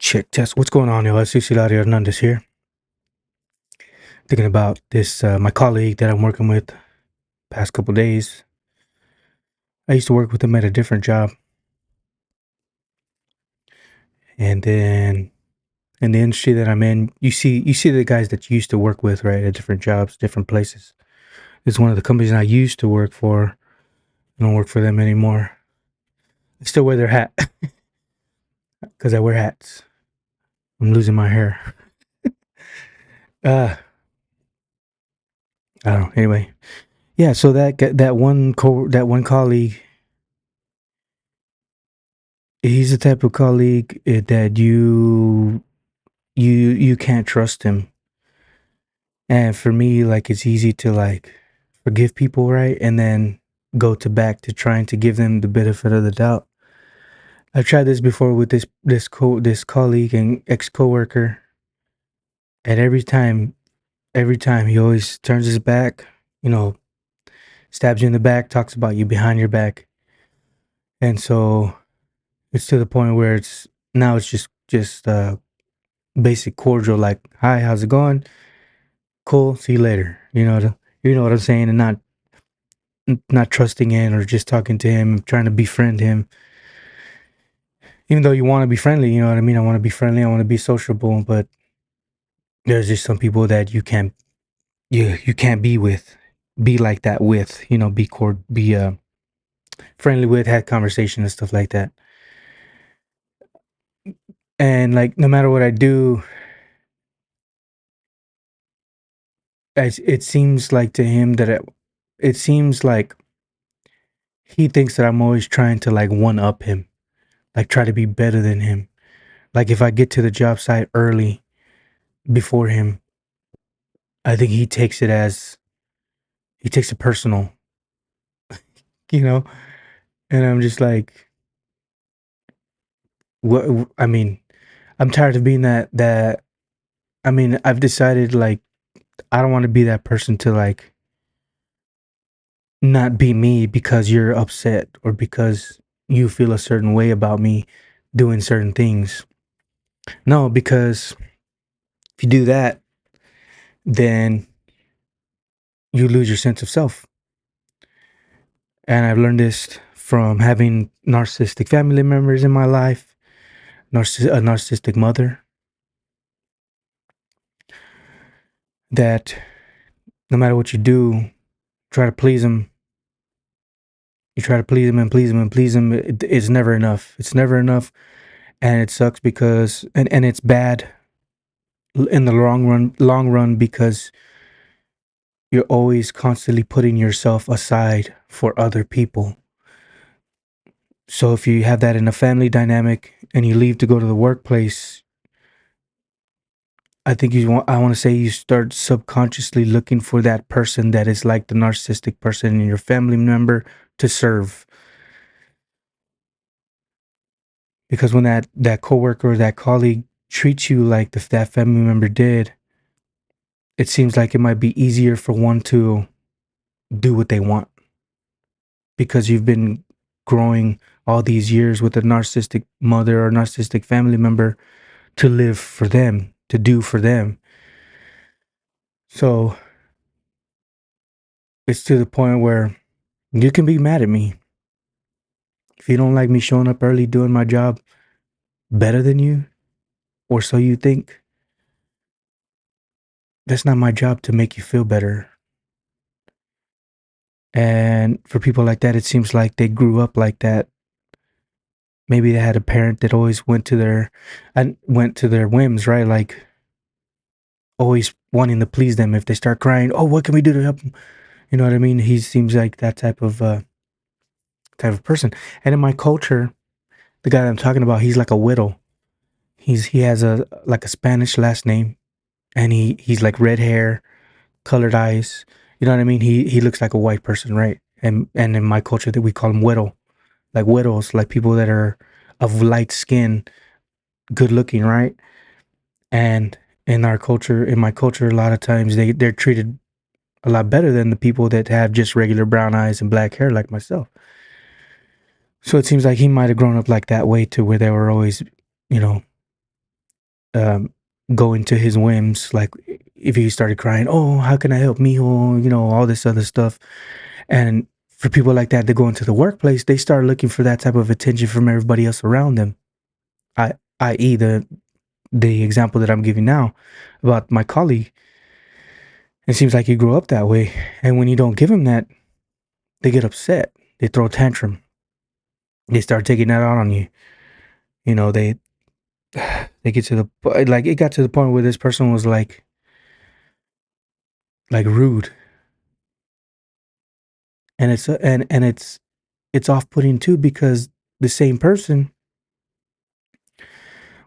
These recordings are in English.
Check test. What's going on, y'all? It's Hilario Hernandez here. Thinking about this, my colleague that I'm working with past couple days. I used to work with him at a different job, and then in the industry that I'm in, you see the guys that you used to work with, right, at different jobs, different places. This is one of the companies I used to work for. I don't work for them anymore. I still wear their hat because I wear hats. I'm losing my hair. I don't know. Anyway, yeah. So that one colleague, he's the type of colleague that you can't trust him. And for me, like, it's easy to like forgive people, right? And then go to back to trying to give them the benefit of the doubt. I've tried this before with this colleague and ex coworker, and every time he always turns his back, you know, stabs you in the back, talks about you behind your back, and so it's to the point where it's just basic cordial, like, hi, how's it going? Cool, see you later. You know what I'm saying, and not trusting in or just talking to him, trying to befriend him. Even though you want to be friendly, you know what I mean? I want to be friendly, I want to be sociable, but there's just some people that you can't be like that with, be friendly with, have conversation and stuff like that. And like no matter what I do, it seems like to him that it seems like he thinks that I'm always trying to like one up him, like try to be better than him. Like if I get to the job site early before him, I think he takes it personal, you know? And I'm just like, what? I mean, I'm tired of being that. I mean, I've decided like, I don't want to be that person to like not be me because you're upset or because you feel a certain way about me doing certain things. No, because if you do that, then you lose your sense of self. And I've learned this from having narcissistic family members in my life, a narcissistic mother, that no matter what you do, try to please them. You try to please them and please them and please them. It's never enough. It's never enough. And it sucks because, and it's bad in the long run, because you're always constantly putting yourself aside for other people. So if you have that in a family dynamic and you leave to go to the workplace, I want to say you start subconsciously looking for that person that is like the narcissistic person in your family member to serve. Because when that coworker or that colleague treats you like that family member did, it seems like it might be easier for one to do what they want because you've been growing all these years with a narcissistic mother or narcissistic family member to live for them, to do for them. So it's to the point where you can be mad at me. If you don't like me showing up early doing my job better than you, or so you think, that's not my job to make you feel better. And for people like that, it seems like they grew up like that. Maybe they had a parent that always went to their whims, right? Like always wanting to please them. If they start crying, oh, what can we do to help them? You know what I mean? He seems like that type of person. And in my culture, the guy that I'm talking about, he's like a widow. He has a like a Spanish last name, and he's like red hair, colored eyes. You know what I mean? He looks like a white person, right? And in my culture, that we call him widow, like widows, like people that are of light skin, good looking, right? And in my culture, a lot of times they're treated a lot better than the people that have just regular brown eyes and black hair like myself. So it seems like he might have grown up like that way, to where they were always, you know, go into his whims. Like if he started crying, oh, how can I help Mijo? All this other stuff. And for people like that, they go into the workplace, they start looking for that type of attention from everybody else around them. I.e. the example that I'm giving now about my colleague. It seems like he grew up that way. And when you don't give him that, they get upset. They throw a tantrum. They start taking that out on you. They get to the, like, it got to the point where this person was like rude. And it's off-putting too, because the same person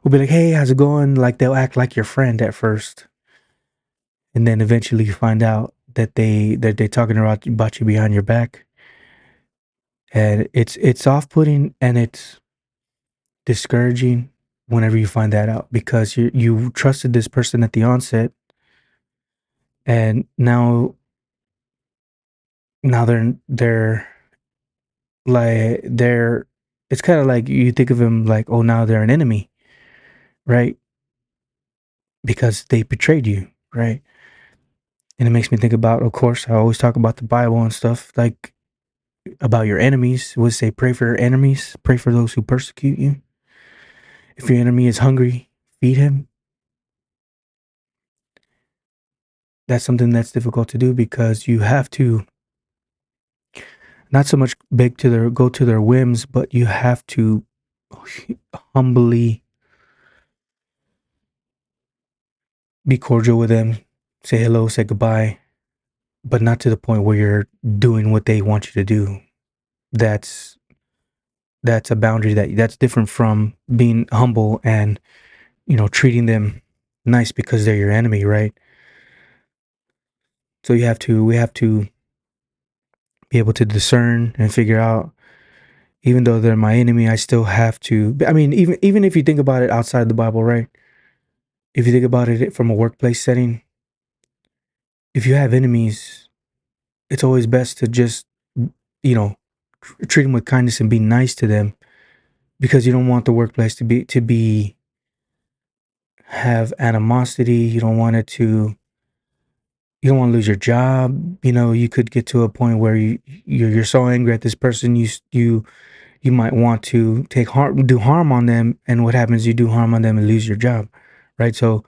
will be like, hey, how's it going? Like, they'll act like your friend at first. And then eventually you find out that they're talking about you behind your back. And it's off-putting, and it's discouraging whenever you find that out, because you trusted this person at the onset, and now they're like they're it's kind of like you think of them like, oh, now they're an enemy, right? Because they betrayed you, right? And it makes me think about, of course, I always talk about the Bible and stuff, like about your enemies. It would say, pray for your enemies, pray for those who persecute you. If your enemy is hungry, feed him. That's something that's difficult to do, because you have to not so much go to their whims, but you have to humbly be cordial with them, say hello, say goodbye, but not to the point where you're doing what they want you to do. That's a boundary that's different from being humble and treating them nice because they're your enemy, right? So we have to be able to discern and figure out, even though they're my enemy, I still have to. I mean, even if you think about it outside the Bible, right? If you think about it from a workplace setting, if you have enemies, it's always best to just, you know, treat them with kindness and be nice to them, because you don't want the workplace to be have animosity. You don't want to lose your job. You could get to a point where you're so angry at this person, you might want to do harm on them, and what happens? You do harm on them and lose your job, right? So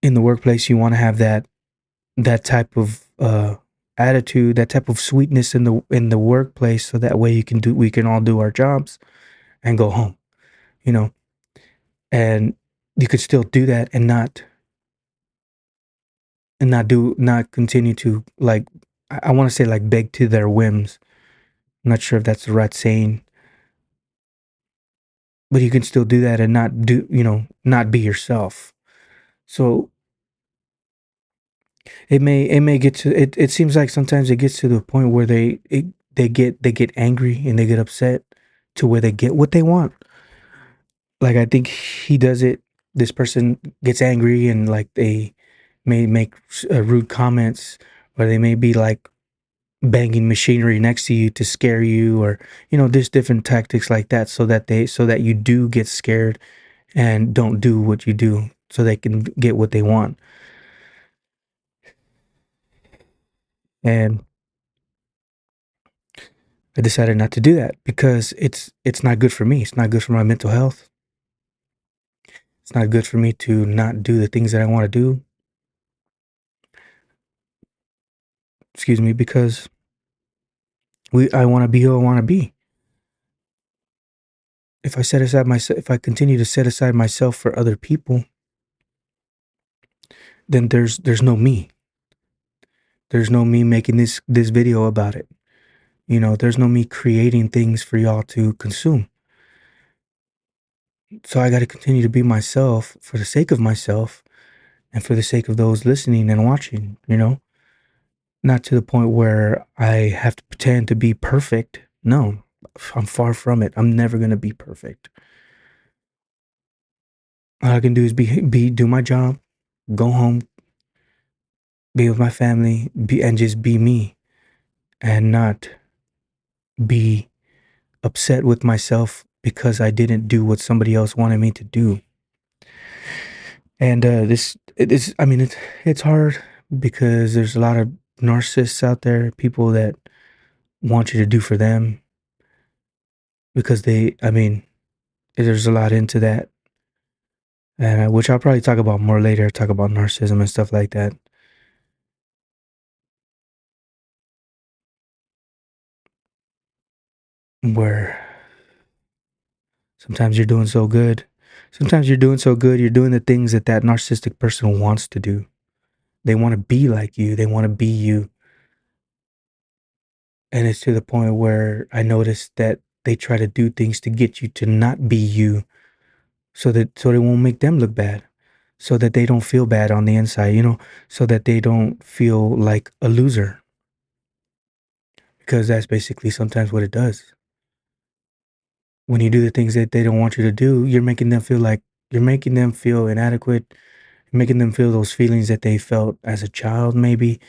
in the workplace, you want to have that type of attitude, that type of sweetness in the workplace, so that way we can all do our jobs and go home, you know. And you could still do that and not continue to, like, I want to say, like, beg to their whims. I'm not sure if that's the right saying, but you can still do that and not be yourself. So it may get to it. It seems like sometimes it gets to the point where they get angry and they get upset to where they get what they want. Like, I think he does it. This person gets angry, and like they may make rude comments, or they may be like banging machinery next to you to scare you, or there's different tactics like that, so that you do get scared and don't do what you do, so they can get what they want. And I decided not to do that, because it's not good for me. It's not good for my mental health. It's not good for me to not do the things that I want to do. Excuse me, because I want to be who I want to be. If I continue to set aside myself for other people, then there's no me. There's no me making this video about it. There's no me creating things for y'all to consume. So I got to continue to be myself, for the sake of myself and for the sake of those listening and watching, not to the point where I have to pretend to be perfect. No, I'm far from it. I'm never going to be perfect. All I can do is do my job, go home, be with my family, and just be me, and not be upset with myself because I didn't do what somebody else wanted me to do. And I mean, it's hard because there's a lot of narcissists out there, people that want you to do for them because I mean, there's a lot into that, and which I'll probably talk about more later. Talk about narcissism and stuff like that, where sometimes you're doing so good. Sometimes you're doing so good, you're doing the things that that narcissistic person wants to do. They want to be like you. They want to be you. And it's to the point where I noticed that they try to do things to get you to not be you so they won't make them look bad. So that they don't feel bad on the inside, so that they don't feel like a loser. Because that's basically sometimes what it does. When you do the things that they don't want you to do, you're making them feel inadequate, making them feel those feelings that they felt as a child, maybe,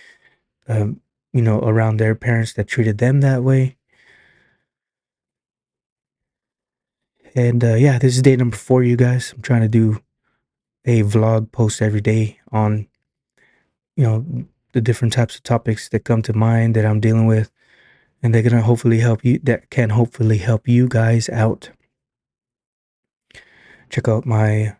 around their parents that treated them that way. And yeah, this is day number 4, you guys. I'm trying to do a vlog post every day on, you know, the different types of topics that come to mind that I'm dealing with. And they're gonna hopefully help you. That can hopefully help you guys out. Check out my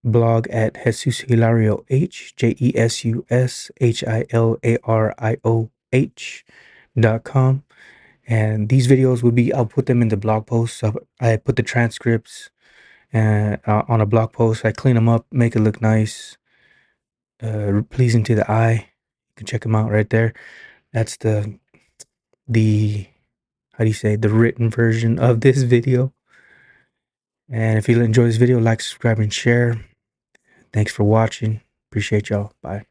blog at Jesus Hilario H JesusHilarioh.com. And these videos will be, I'll put them in the blog post. So I put the transcripts and on a blog post. I clean them up, make it look nice, pleasing to the eye. You can check them out right there. That's the how do you say, the written version of this video. And if you enjoy this video, like, subscribe, and share. Thanks for watching. Appreciate y'all. Bye.